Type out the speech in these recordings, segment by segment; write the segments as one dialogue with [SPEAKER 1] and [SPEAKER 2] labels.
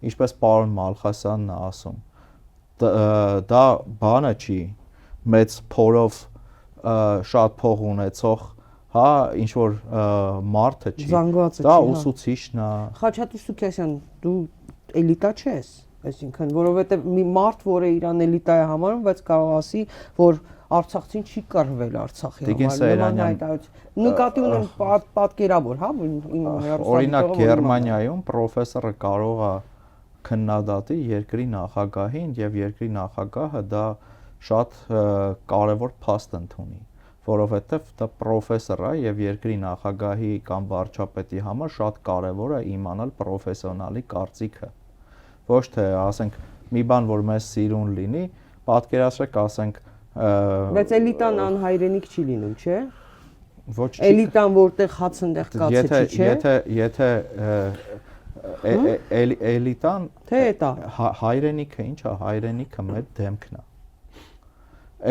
[SPEAKER 1] ինչպես պարոն Մալխասյանն է ասում, դա բանը չի, մեծ փորով շատ փող ունեցող, հա, ինչ որ մարդը չի, դա ուսուցիչն է։
[SPEAKER 2] Խաչատուր Սուքիասյան, դու էլիտա չես, այսինքն, որովհետև մի մարդ, որը իրան էլիտա է համարում, բայց կարող ասի, որ Արցախցին չի կռվել Արցախի համար։ Նկատի ունեմ պատկերավոր, հա,
[SPEAKER 1] օրինակ Գերմանիայում պրոֆեսորը կարող է քննադատի երկրի նախագահին եւ երկրի նախագահը դա շատ կարեւոր փաստ ընդունի, որովհետեւ դա պրոֆեսոր է եւ երկրի նախագահի կամ վարչապետի համար շատ կարեւոր է իմանալ պրոֆեսիոնալի կարծիքը։ Ոչ թե ասենք մի բան, որ մեզ սիրուն լինի, պատկերացրեք, ասենք
[SPEAKER 2] բայց էլիտան անհայրենիք չի լինում, չէ՞։
[SPEAKER 1] Ոչ չի։
[SPEAKER 2] Էլիտան որտեղ հաց ընդեղ կացի, չէ՞։
[SPEAKER 1] Եթե էլիտան
[SPEAKER 2] թե էտա
[SPEAKER 1] հայրենիքը ինչ է, հայրենիքը մեր դեմքն է։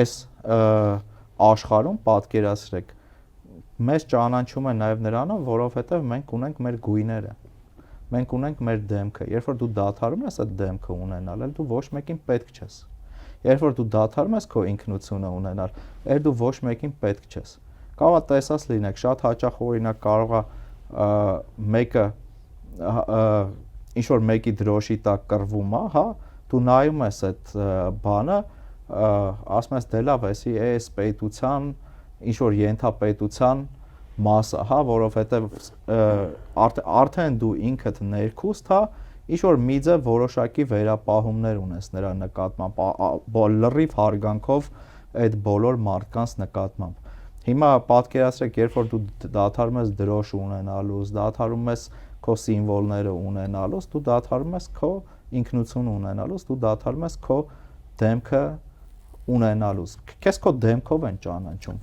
[SPEAKER 1] Այս աշխարհում պատկերացրեք, մեզ ճանաչում է նաև նրանով, որովհետև մենք ունենք մեր գույները։ Մենք ունենք մեր դեմքը։ Երբ որ դու դադարում ես այդ դեմքը ունենալ, դու ոչ մեկին պետք չես։ Երբ որ դու դադարում ես քո ինքնությունը ունենալ, դու ոչ մեկին պետք չես։ Կարող է տեսած լինեք, շատ հաճախ օրինակ կարող է մեկը ինչ որ մեկի դրոշի տակ կռվում է, հա, դու նայում ես այդ բանը, ասում ես դե լավ, էսի էս պետության, ինչ որ ենթապետության մասը, հա, որովհետև արդեն դու ինքդ ներքուստ, հա, ինչ որ մի ձև որոշակի վերապահումներ ունես նրա նկատմամբ, լրիվ հարգանքով այդ բոլոր մարդկանց նկատմամբ։ Հիմա պատկերացրեք, երբ որ դու դադարում ես դրոշ ունենալուց, դադարում ես քո սիմվոլները ունենալուց, դու դադարում ես քո ինքնություն ունենալուց, դու դադարում ես քո դեմքը ունենալուց։ Քեզ քո դեմքով են ճանաչում։